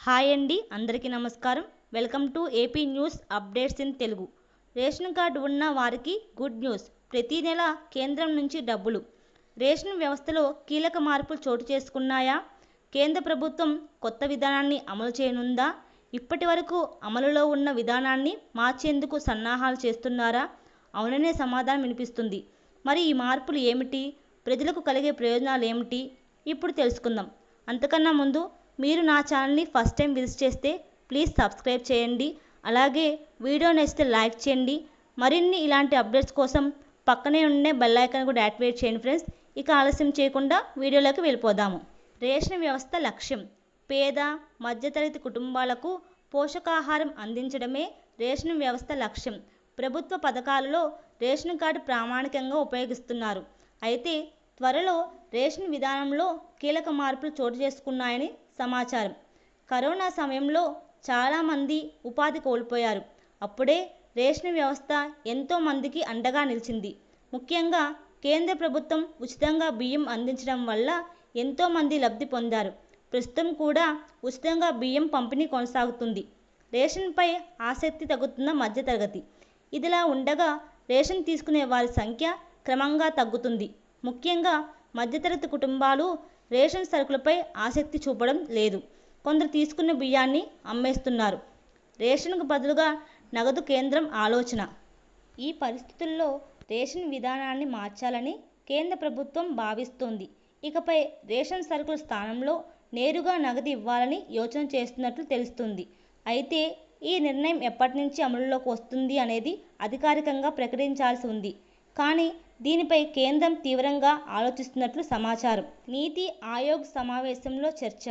Hi అండి, అందరికీ నమస్కారం. Welcome to AP news updates in Telugu. Ration card ఉన్న వారికి గుడ్ న్యూస్. ప్రతి నెల కేంద్రం నుంచి డబ్బులు. రేషన్ వ్యవస్థలో కీలక మార్పులు చోటు చేసుకున్నాయా? కేంద్ర ప్రభుత్వం కొత్త విధానాన్ని అమలు చేయనుందా? ఇప్పటి వరకు అమలులో ఉన్న విధానాన్ని మార్చేందుకు సన్నాహాలు చేస్తున్నారా? అవుననే సమాధానం వినిపిస్తుంది. మరి ఈ మార్పులు ఏమిటి? ప్రజలకు కలిగే ప్రయోజనాలు ఏమిటి? ఇప్పుడు తెలుసుకుందాం. అంతకన్నా ముందు మీరు నా ఛానల్ని ఫస్ట్ టైం విజిట్ చేస్తే ప్లీజ్ సబ్స్క్రైబ్ చేయండి. అలాగే వీడియో నచ్చితే లైక్ చేయండి. మరిన్ని ఇలాంటి అప్డేట్స్ కోసం పక్కనే ఉండే బెల్ ఐకాన్ కూడా యాక్టివేట్ చేయండి ఫ్రెండ్స్. ఇక ఆలస్యం చేయకుండా వీడియోలోకి వెళ్ళిపోదాము. రేషన్ వ్యవస్థ లక్ష్యం పేద మధ్యతరగతి కుటుంబాలకు పోషకాహారం అందించడమే రేషన్ వ్యవస్థ లక్ష్యం. ప్రభుత్వ పథకాలలో రేషన్ కార్డు ప్రామాణికంగా ఉపయోగిస్తున్నారు. అయితే త్వరలో రేషన్ విధానంలో కీలక మార్పులు చోటు చేసుకున్నాయని సమాచారం. కరోనా సమయంలో చాలామంది ఉపాధి కోల్పోయారు. అప్పుడే రేషన్ వ్యవస్థ ఎంతో మందికి అండగా నిలిచింది. ముఖ్యంగా కేంద్ర ప్రభుత్వం ఉచితంగా బియ్యం అందించడం వల్ల ఎంతోమంది లబ్ధి పొందారు. ప్రస్తుతం కూడా ఉచితంగా బియ్యం పంపిణీ కొనసాగుతుంది. రేషన్పై ఆసక్తి తగ్గుతున్న మధ్యతరగతి. ఇదిలా ఉండగా రేషన్ తీసుకునే వారి సంఖ్య క్రమంగా తగ్గుతుంది. ముఖ్యంగా మధ్యతరగతి కుటుంబాలు రేషన్ సరుకులపై ఆసక్తి చూపడం లేదు. కొందరు తీసుకున్న బియ్యాన్ని అమ్మేస్తున్నారు. రేషన్కు బదులుగా నగదు కేంద్రం ఆలోచన. ఈ పరిస్థితుల్లో రేషన్ విధానాన్ని మార్చాలని కేంద్ర ప్రభుత్వం భావిస్తోంది. ఇకపై రేషన్ సరుకుల స్థానంలో నేరుగా నగదు ఇవ్వాలని యోచన చేస్తున్నట్లు తెలుస్తుంది. అయితే ఈ నిర్ణయం ఎప్పటి నుంచి అమలులోకి వస్తుంది అనేది అధికారికంగా ప్రకటించాల్సి ఉంది. కానీ దీనిపై కేంద్రం తీవ్రంగా ఆలోచిస్తున్నట్లు సమాచారం. నీతి ఆయోగ్ సమావేశంలో చర్చ.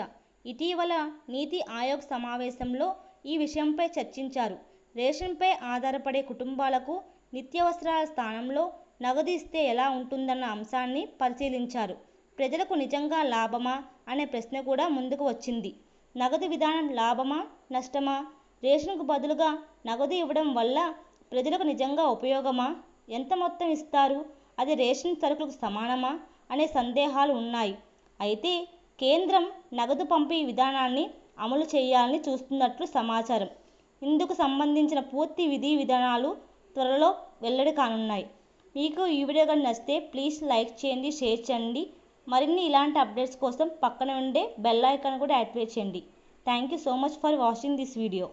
ఇటీవల నీతి ఆయోగ్ సమావేశంలో ఈ విషయంపై చర్చించారు. రేషన్పై ఆధారపడే కుటుంబాలకు నిత్యావసరాల స్థానంలో నగదు ఇస్తే ఎలా ఉంటుందన్న అంశాన్ని పరిశీలించారు. ప్రజలకు నిజంగా లాభమా అనే ప్రశ్న కూడా ముందుకు వచ్చింది. నగదు విధానం లాభమా నష్టమా? రేషన్కు బదులుగా నగదు ఇవ్వడం వల్ల ప్రజలకు నిజంగా ఉపయోగమా? ఎంత మొత్తం ఇస్తారు? అది రేషన్ సరుకులకు సమానమా అనే సందేహాలు ఉన్నాయి. అయితే కేంద్రం నగదు పంపిణీ విధానాన్ని అమలు చేయాలని చూస్తున్నట్లు సమాచారం. ఇందుకు సంబంధించిన పూర్తి విధి విధానాలు త్వరలో వెల్లడి కానున్నాయి. మీకు ఈ వీడియో కానీ నచ్చితే ప్లీజ్ లైక్ చేయండి, షేర్ చేయండి. మరిన్ని ఇలాంటి అప్డేట్స్ కోసం పక్కన ఉండే బెల్ ఐకాన్ కూడా యాక్టివేట్ చేయండి. Thank you so much for watching this video.